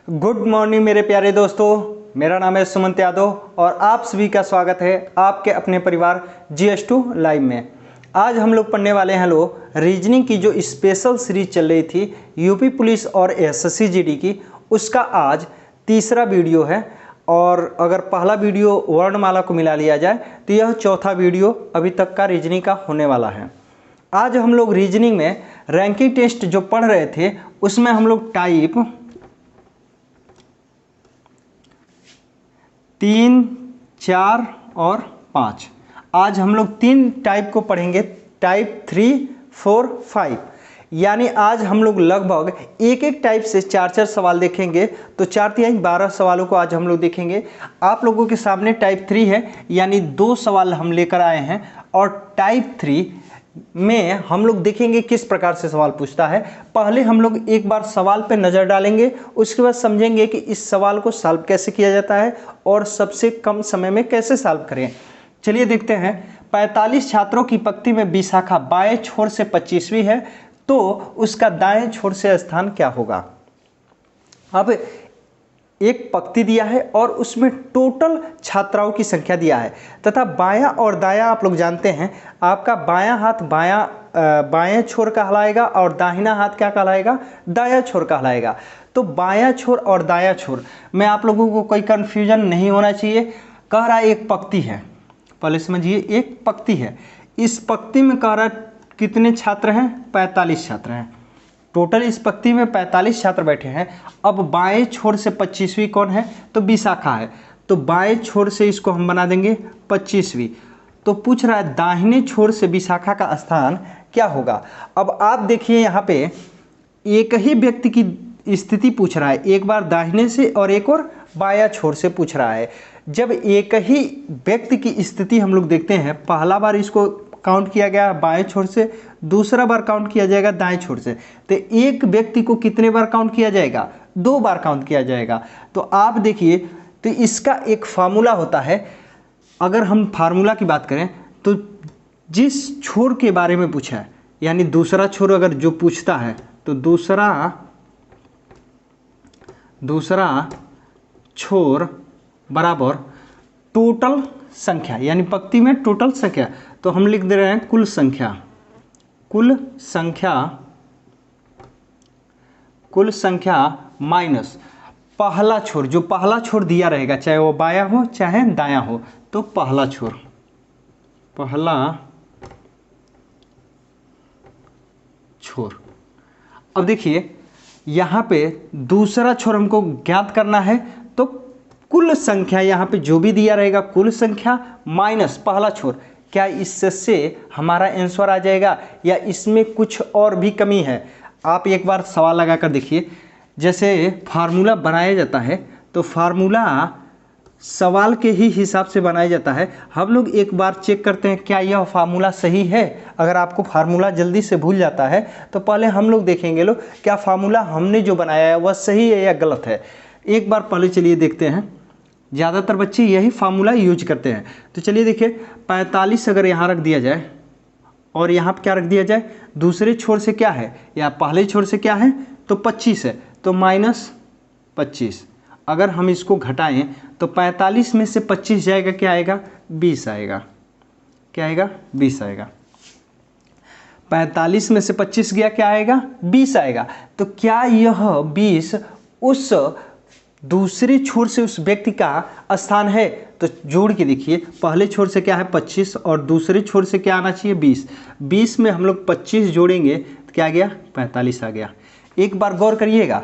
Good morning मेरे प्यारे दोस्तों, मेरा नाम है सुमंत यादव और आप सभी का स्वागत है आपके अपने परिवार GS2 लाइव में। आज हम लोग पढ़ने वाले हैं रीजनिंग की जो स्पेशल सीरीज चल रही थी यूपी पुलिस और SSC GD की, उसका आज तीसरा वीडियो है। और अगर पहला वीडियो वर्णमाला को मिला लिया जाए तो यह चौथा वीडियो अभी तक का रीजनिंग का होने वाला है। आज हम लोग रीजनिंग में रैंकिंग टेस्ट जो पढ़ रहे थे उसमें हम लोग टाइप 3, 4 और 5, आज हम लोग 3 टाइप को पढ़ेंगे, टाइप 3, 4, 5। यानी आज हम लोग लगभग एक एक टाइप से 4-4 सवाल देखेंगे, तो 4×3 12 सवालों को आज हम लोग देखेंगे। आप लोगों के सामने टाइप 3 है, यानी 2 सवाल हम लेकर आए हैं और टाइप 3 में हम लोग देखेंगे किस प्रकार से सवाल पूछता है। पहले हम लोग एक बार सवाल पे नज़र डालेंगे, उसके बाद समझेंगे कि इस सवाल को सॉल्व कैसे किया जाता है और सबसे कम समय में कैसे सॉल्व करें। चलिए देखते हैं। 45 छात्रों की पंक्ति में विशाखा बाएं छोर से 25वीं है, तो उसका दाएं छोर से स्थान क्या होगा। अब एक पंक्ति दिया है और उसमें टोटल छात्राओं की संख्या दिया है तथा बायां और दायां आप लोग जानते हैं, आपका बायां हाथ बाएं छोर कहलाएगा और दाहिना हाथ क्या कहलाएगा, दायां छोर कहलाएगा। तो बायां छोर और दायां छोर में आप लोगों को कोई कन्फ्यूजन नहीं होना चाहिए। कह रहा है एक पंक्ति है, पहले समझिए एक पंक्ति है। इस पंक्ति में कह रहा है कितने छात्र हैं, 45 छात्र हैं। टोटल इस पंक्ति में 45 छात्र बैठे हैं। अब बाएं छोर से 25वीं कौन है, तो विशाखा है, तो बाएं छोर से इसको हम बना देंगे 25वीं। तो पूछ रहा है दाहिने छोर से विशाखा का स्थान क्या होगा। अब आप देखिए यहाँ पे एक ही व्यक्ति की स्थिति पूछ रहा है, एक बार दाहिने से और एक और बायां छोर से पूछ रहा है। जब एक ही व्यक्ति की स्थिति हम लोग देखते हैं, पहला बार इसको काउंट किया गया बाएं छोर से, दूसरा बार काउंट किया जाएगा दाएं छोर से, तो एक व्यक्ति को कितने बार काउंट किया जाएगा, 2 बार काउंट किया जाएगा। तो आप देखिए, तो इसका एक फार्मूला होता है। अगर हम फार्मूला की बात करें तो जिस छोर के बारे में पूछा है, यानी दूसरा छोर अगर जो पूछता है, तो दूसरा छोर बराबर टोटल संख्या, यानी पंक्ति में टोटल संख्या, तो हम लिख दे रहे हैं कुल संख्या माइनस पहला छोर, जो पहला छोर दिया रहेगा, चाहे वो बायां हो चाहे दायां हो, तो पहला छोर। अब देखिए यहाँ पे दूसरा छोर हमको ज्ञात करना है, तो कुल संख्या यहाँ पे जो भी दिया रहेगा कुल संख्या माइनस पहला छोर। क्या इससे हमारा आंसर आ जाएगा या इसमें कुछ और भी कमी है। आप एक बार सवाल लगा कर देखिए। जैसे फार्मूला बनाया जाता है तो फार्मूला सवाल के ही हिसाब से बनाया जाता है। हम लोग एक बार चेक करते हैं क्या यह फार्मूला सही है। अगर आपको फार्मूला जल्दी से भूल जाता है तो पहले हम लोग देखेंगे क्या फार्मूला हमने जो बनाया है वह सही है या गलत है। एक बार पहले चलिए देखते हैं। ज़्यादातर बच्चे यही फार्मूला यूज करते हैं। तो चलिए देखिए, 45 अगर यहाँ रख दिया जाए और यहाँ पर क्या रख दिया जाए, दूसरे छोर से क्या है या पहले छोर से क्या है, तो 25 है, तो -25। अगर हम इसको घटाएं तो 45 में से 25 जाएगा, क्या आएगा, 20 आएगा। क्या आएगा, 20 आएगा। 45 में से 25 गया, क्या आएगा, 20 आएगा। तो क्या यह 20 उस दूसरे छोर से उस व्यक्ति का स्थान है। तो जोड़ के देखिए, पहले छोर से क्या है 25 और दूसरे छोर से क्या आना चाहिए 20। 20 में हम लोग 25 जोड़ेंगे तो क्या आ गया, 45 आ गया। एक बार गौर करिएगा,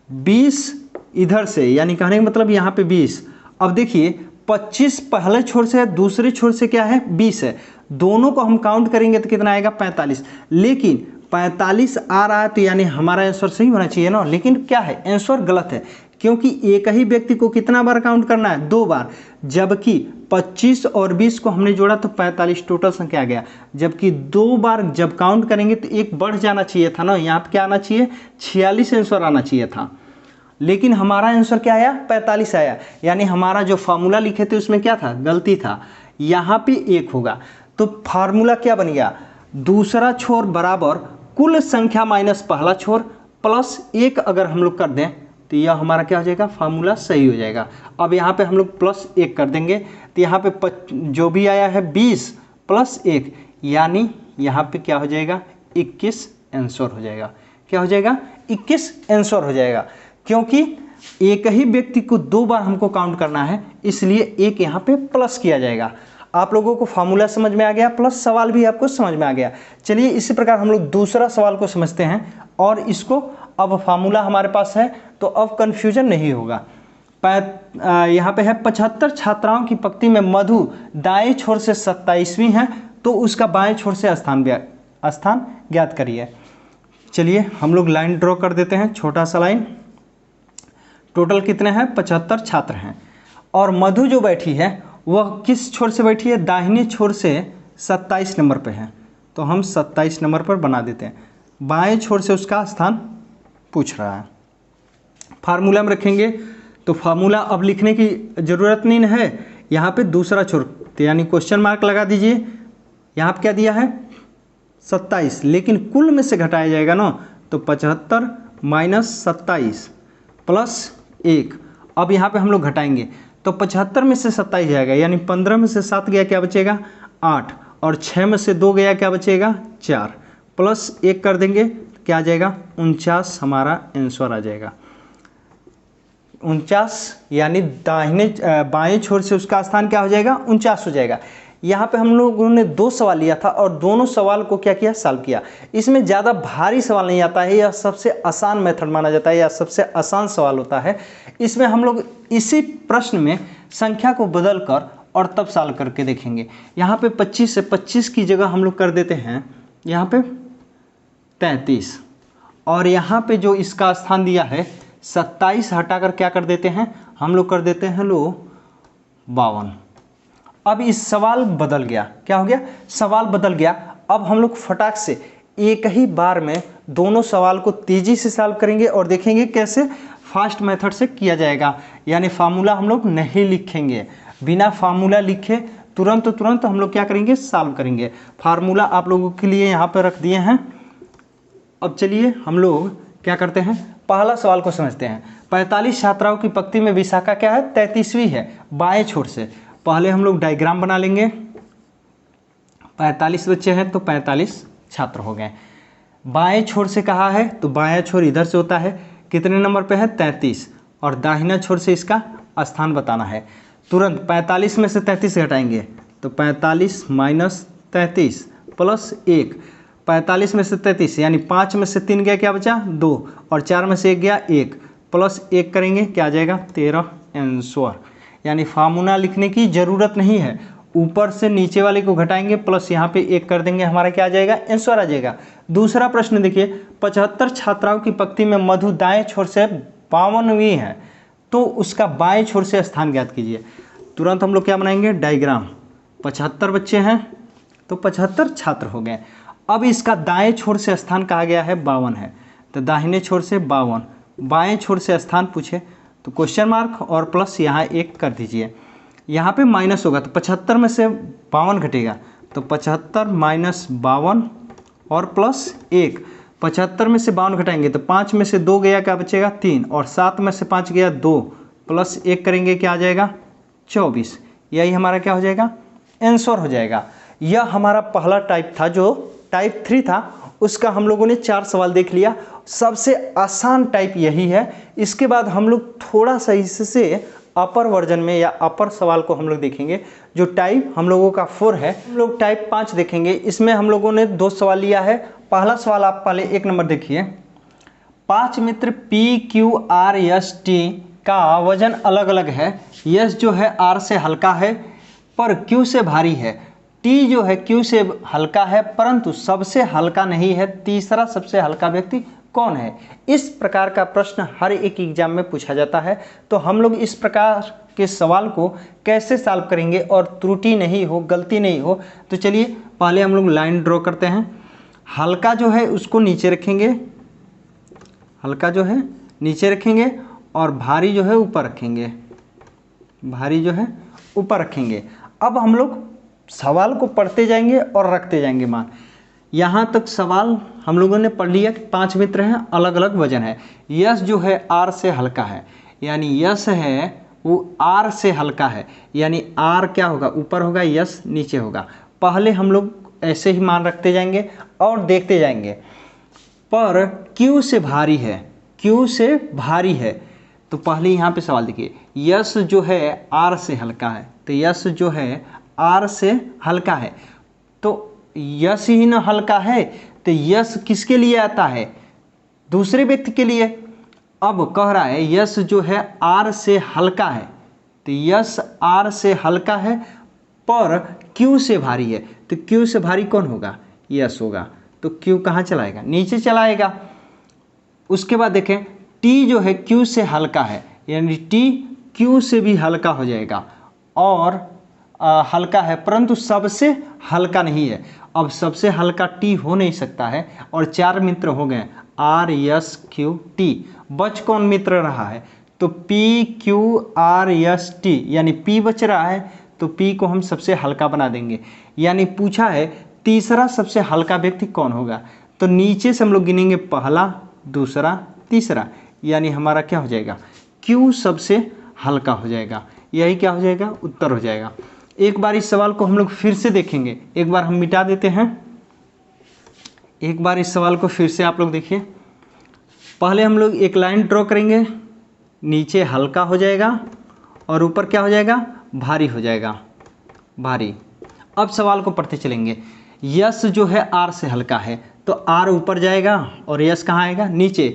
20 इधर से, यानी कहने का मतलब यहाँ पे 20। अब देखिए 25 पहले छोर से है, दूसरे छोर से क्या है 20 है, दोनों को हम काउंट करेंगे तो कितना आएगा 45। लेकिन 45 आ रहा है तो यानी हमारा आंसर सही होना चाहिए ना। लेकिन क्या है, आंसर गलत है, क्योंकि एक ही व्यक्ति को कितना बार काउंट करना है, 2 बार। जबकि 25 और 20 को हमने जोड़ा तो 45 टोटल संख्या आ गया। जबकि 2 बार जब काउंट करेंगे तो एक बढ़ जाना चाहिए था ना, यहाँ पे क्या आना चाहिए, 46 आंसर आना चाहिए था। लेकिन हमारा आंसर क्या आया, 45 आया। यानी हमारा जो फार्मूला लिखे थे उसमें क्या था, गलती था। यहाँ पे 1 होगा। तो फार्मूला क्या बन गया, दूसरा छोर बराबर कुल संख्या माइनस पहला छोर प्लस 1 अगर हम लोग कर दें तो यह हमारा क्या हो जाएगा, फार्मूला सही हो जाएगा। अब यहाँ पे हम लोग +1 कर देंगे, तो यहाँ पे जो भी आया है 20 + 1, यानी यहाँ पे क्या हो जाएगा, 21 आंसर हो जाएगा। क्या हो जाएगा, 21 आंसर हो जाएगा। क्योंकि एक ही व्यक्ति को 2 बार हमको काउंट करना है, इसलिए एक यहाँ पे प्लस किया जाएगा। आप लोगों को फार्मूला समझ में आ गया, प्लस सवाल भी आपको समझ में आ गया। चलिए इसी प्रकार हम लोग दूसरा सवाल को समझते हैं, और इसको अब फार्मूला हमारे पास है तो अब कन्फ्यूजन नहीं होगा। यहाँ पे है 75 छात्राओं की पंक्ति में मधु दाएं छोर से 27वीं है, तो उसका बाएं छोर से स्थान ज्ञात करिए। चलिए हम लोग लाइन ड्रॉ कर देते हैं, छोटा सा लाइन। टोटल कितने हैं, 75 छात्र हैं, और मधु जो बैठी है वह किस छोर से बैठी है, दाहिने छोर से 27 नंबर पे है, तो हम 27 नंबर पर बना देते हैं। बाएं छोर से उसका स्थान पूछ रहा है। फार्मूला में रखेंगे तो फार्मूला अब लिखने की ज़रूरत नहीं है, यहाँ पे दूसरा छोर, तो यानी क्वेश्चन मार्क लगा दीजिए। यहाँ पे क्या दिया है, 27, लेकिन कुल में से घटाया जाएगा ना, तो 75 - 27 + 1। अब यहाँ पे हम लोग घटाएंगे तो 75 में से 27 जाएगा, यानी 15 में से 7 गया, क्या बचेगा, 8, और 6 में से 2 गया, क्या बचेगा, 4, +1 कर देंगे, क्या आ जाएगा, 49 हमारा आंसर आ जाएगा। 49, यानी बाएं छोर से उसका स्थान क्या हो जाएगा, 49 हो जाएगा। यहाँ पे हम लोगों ने 2 सवाल लिया था और दोनों सवाल को क्या किया, सॉल्व किया। इसमें ज़्यादा भारी सवाल नहीं आता है, यह सबसे आसान मेथड माना जाता है, या सबसे आसान सवाल होता है। इसमें हम लोग इसी प्रश्न में संख्या को बदल कर और तब सॉल्व करके देखेंगे। यहाँ पे 25 से 25 की जगह हम लोग कर देते हैं यहाँ पे 33, और यहाँ पे जो इसका स्थान दिया है 27 हटाकर क्या कर देते हैं, हम लोग कर देते हैं 52। अब इस सवाल बदल गया, क्या हो गया, सवाल बदल गया। अब हम लोग फटाक से एक ही बार में दोनों सवाल को तेज़ी से सॉल्व करेंगे और देखेंगे कैसे फास्ट मेथड से किया जाएगा। यानी फार्मूला हम लोग नहीं लिखेंगे, बिना फार्मूला लिखे तुरंत हम लोग क्या करेंगे, सॉल्व करेंगे। फार्मूला आप लोगों के लिए यहाँ पर रख दिए हैं। अब चलिए हम लोग क्या करते हैं, पहला सवाल को समझते हैं। 45 छात्राओं की पंक्ति में विशाखा क्या है, 33वीं है, बाएं छोर से। पहले हम लोग डायग्राम बना लेंगे। 45 बच्चे हैं तो 45 छात्र हो गए। बाएं छोर से कहा है तो बाएं छोर इधर से होता है, कितने नंबर पे है, 33, और दाहिना छोर से इसका स्थान बताना है। तुरंत 45 में से 33 घटाएंगे तो 45 - 33 + 1। 45 में से 33 यानी 5 में से 3 गया, क्या बचा, 2, और 4 में से 1 गया, 1, +1 करेंगे, क्या आ जाएगा, 13 आंसर। यानी फार्मूला लिखने की ज़रूरत नहीं है, ऊपर से नीचे वाले को घटाएंगे प्लस यहाँ पे 1 कर देंगे, हमारा क्या आ जाएगा, आंसर आ जाएगा। दूसरा प्रश्न देखिए, 75 छात्राओं की पंक्ति में मधु दाएं छोर से 52वीं है, तो उसका बाएं छोर से स्थान ज्ञात कीजिए। तुरंत हम लोग क्या बनाएंगे, डायग्राम। 75 बच्चे हैं तो 75 छात्र हो गए। अब इसका दाएं छोर से स्थान कहा गया है 52 है, तो दाहिने छोर से 52, बाएं छोर से स्थान पूछे तो क्वेश्चन मार्क और प्लस यहाँ 1 कर दीजिए। यहाँ पे माइनस होगा तो 75 में से 52 घटेगा, तो 75 - 52 और +1। 75 में से 52 घटाएंगे तो 5 में से 2 गया, क्या बचेगा, 3, और 7 में से 5 गया, 2, +1 करेंगे, क्या आ जाएगा, 24। यही हमारा क्या हो जाएगा, आंसर हो जाएगा। यह हमारा पहला टाइप था, जो टाइप 3 था, उसका हम लोगों ने 4 सवाल देख लिया। सबसे आसान टाइप यही है। इसके बाद हम लोग थोड़ा सा इससे अपर वर्जन में या अपर सवाल को हम लोग देखेंगे, जो टाइप हम लोगों का 4 है। हम लोग टाइप 5 देखेंगे। इसमें हम लोगों ने 2 सवाल लिया है। पहला सवाल आप पहले 1 नंबर देखिए। 5 मित्र PQRST का वजन अलग अलग है। यस जो है R से हल्का है पर Q से भारी है। T जो है Q से हल्का है परंतु सबसे हल्का नहीं है। तीसरा सबसे हल्का व्यक्ति कौन है? इस प्रकार का प्रश्न हर एक एग्जाम में पूछा जाता है। तो हम लोग इस प्रकार के सवाल को कैसे सॉल्व करेंगे और त्रुटि नहीं हो, गलती नहीं हो, तो चलिए पहले हम लोग लाइन ड्रॉ करते हैं। हल्का जो है उसको नीचे रखेंगे, हल्का जो है नीचे रखेंगे और भारी जो है ऊपर रखेंगे, भारी जो है ऊपर रखेंगे। अब हम लोग सवाल को पढ़ते जाएंगे और रखते जाएंगे मान। यहाँ तक सवाल हम लोगों ने पढ़ लिया कि 5 मित्र हैं, अलग अलग वजन है। यश जो है आर से हल्का है, यानी यश है वो आर से हल्का है, यानी आर क्या होगा, ऊपर होगा, यश नीचे होगा। पहले हम लोग ऐसे ही मान रखते जाएंगे और देखते जाएंगे। पर क्यू से भारी है, क्यू से भारी है, तो पहले यहाँ पे सवाल देखिए, यश जो है आर से हल्का है, तो यश जो है आर से हल्का है, तो यश ही ना हल्का है, तो यश किसके लिए आता है, दूसरे व्यक्ति के लिए। अब कह रहा है यश जो है आर से हल्का है, तो यश आर से हल्का है पर क्यू से भारी है, तो क्यू से भारी कौन होगा, यश होगा, तो क्यू कहाँ चलाएगा, नीचे चलाएगा। उसके बाद देखें टी जो है क्यू से हल्का है, यानी टी क्यू से भी हल्का हो जाएगा और हल्का है, परंतु सबसे हल्का नहीं है। अब सबसे हल्का टी हो नहीं सकता है और 4 मित्र हो गए, आर एस क्यू टी। बच कौन मित्र रहा है, तो P Q R S T, यानी पी बच रहा है, तो पी को हम सबसे हल्का बना देंगे। यानी पूछा है तीसरा सबसे हल्का व्यक्ति कौन होगा, तो नीचे से हम लोग गिनेंगे, पहला, दूसरा, तीसरा, यानी हमारा क्या हो जाएगा, क्यू सबसे हल्का हो जाएगा। यही क्या हो जाएगा, उत्तर हो जाएगा। एक बार इस सवाल को हम लोग फिर से देखेंगे, एक बार हम मिटा देते हैं, एक बार इस सवाल को फिर से आप लोग देखिए। पहले हम लोग एक लाइन ड्रॉ करेंगे, नीचे हल्का हो जाएगा और ऊपर क्या हो जाएगा, भारी हो जाएगा, भारी। अब सवाल को पढ़ते चलेंगे। यश जो है आर से हल्का है, तो आर ऊपर जाएगा और यश कहाँ आएगा, नीचे।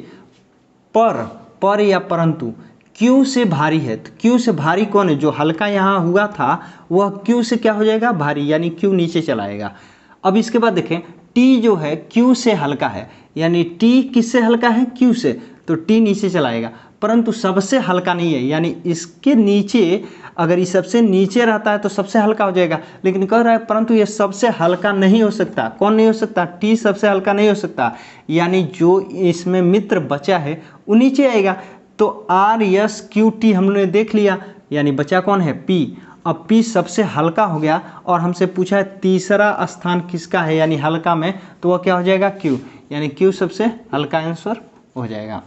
पर या परंतु क्यू से भारी है, तो क्यू से भारी कौन है, जो हल्का यहाँ हुआ था वह क्यू से क्या हो जाएगा, भारी, यानी क्यू नीचे चलाएगा। अब इसके बाद देखें टी जो है क्यू से हल्का है, यानी टी किससे हल्का है, क्यू से, तो टी नीचे चलाएगा, परंतु सबसे हल्का नहीं है, यानी इसके नीचे, अगर ये सबसे नीचे रहता है तो सबसे हल्का हो जाएगा, लेकिन कह रहा है परंतु ये सबसे हल्का नहीं हो सकता। कौन नहीं हो सकता, टी सबसे हल्का नहीं हो सकता, यानी जो इसमें मित्र बचा है वो नीचे आएगा। तो आर एस क्यू टी हमने देख लिया, यानी बचा कौन है, पी। अब पी सबसे हल्का हो गया और हमसे पूछा है तीसरा स्थान किसका है, यानी हल्का में, तो वह क्या हो जाएगा, क्यू, यानी क्यू सबसे हल्का आंसर हो जाएगा।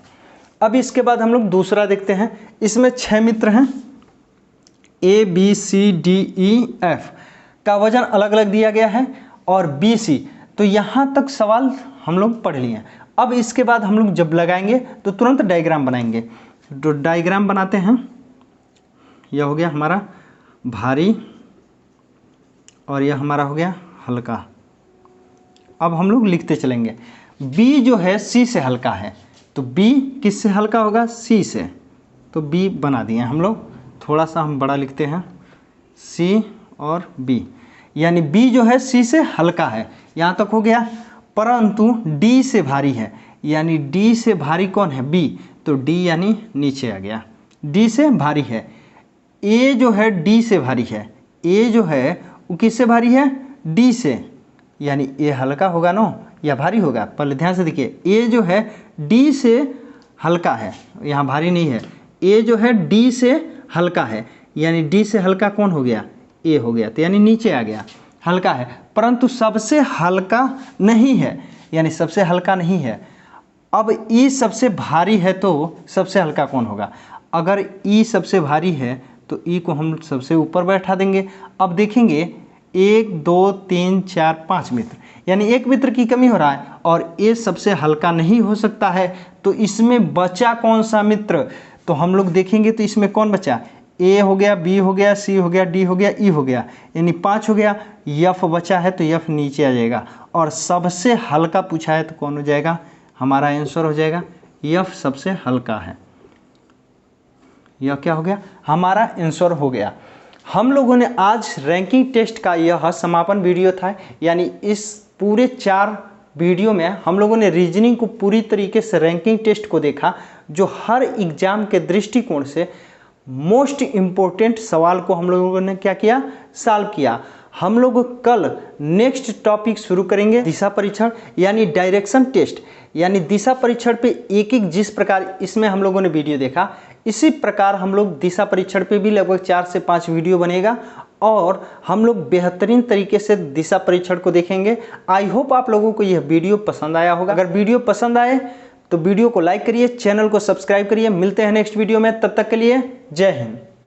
अब इसके बाद हम लोग दूसरा देखते हैं। इसमें 6 मित्र हैं, A B C D E F का वजन अलग अलग दिया गया है और बी सी, तो यहाँ तक सवाल हम लोग पढ़ लिए। अब इसके बाद हम लोग जब लगाएंगे तो तुरंत डायग्राम बनाएंगे, तो डायग्राम बनाते हैं। यह हो गया हमारा भारी और यह हमारा हो गया हल्का। अब हम लोग लिखते चलेंगे। बी जो है सी से हल्का है, तो बी किससे हल्का होगा, सी से, तो बी बना दिए हम लोग। थोड़ा सा हम बड़ा लिखते हैं, सी और बी, यानी बी जो है सी से हल्का है, यहाँ तक हो गया, परंतु डी से भारी है, यानी डी से भारी कौन है, बी, तो डी यानी नीचे आ गया, डी से भारी है। ए जो है डी से भारी है, ए जो है वो किससे भारी है, डी से, यानी ए हल्का होगा ना या भारी होगा, पहले ध्यान से देखिए। ए जो है डी से हल्का है, यहाँ भारी नहीं है, ए जो है डी से हल्का है, यानी डी से हल्का कौन हो गया, ए हो गया, तो यानी नीचे आ गया, हल्का है, परंतु सबसे हल्का नहीं है, यानी सबसे हल्का नहीं है। अब ई सबसे भारी है, तो सबसे हल्का कौन होगा, अगर ई सबसे भारी है तो ई को हम सबसे ऊपर बैठा देंगे। अब देखेंगे 1 2 3 4 5 मित्र, यानी एक मित्र की कमी हो रहा है और ए सबसे हल्का नहीं हो सकता है, तो इसमें बचा कौन सा मित्र, तो हम लोग देखेंगे तो इसमें कौन बचा, ए हो गया, बी हो गया, सी हो गया, डी हो गया, ई हो गया, यानी 5 हो गया। यफ बचा है तो यफ नीचे आ जाएगा और सबसे हल्का पूछा है तो कौन हो जाएगा, हमारा आंसर हो जाएगा यफ सबसे हल्का है। यह क्या हो गया, हमारा आंसर हो गया। हम लोगों ने आज रैंकिंग टेस्ट का यह समापन वीडियो था, यानी इस पूरे 4 वीडियो में हम लोगों ने रीजनिंग को पूरी तरीके से रैंकिंग टेस्ट को देखा, जो हर एग्जाम के दृष्टिकोण से मोस्ट इम्पोर्टेंट सवाल को हम लोगों ने क्या किया, सॉल्व किया। हम लोग कल नेक्स्ट टॉपिक शुरू करेंगे दिशा परीक्षण यानी डायरेक्शन टेस्ट, यानी दिशा परीक्षण पे एक एक जिस प्रकार इसमें हम लोगों ने वीडियो देखा, इसी प्रकार हम लोग दिशा परीक्षण पे भी लगभग 4 से 5 वीडियो बनेगा और हम लोग बेहतरीन तरीके से दिशा परीक्षण को देखेंगे। आई होप आप लोगों को यह वीडियो पसंद आया होगा। अगर वीडियो पसंद आए तो वीडियो को लाइक करिए, चैनल को सब्सक्राइब करिए। मिलते हैं नेक्स्ट वीडियो में, तब तक के लिए जय हिंद।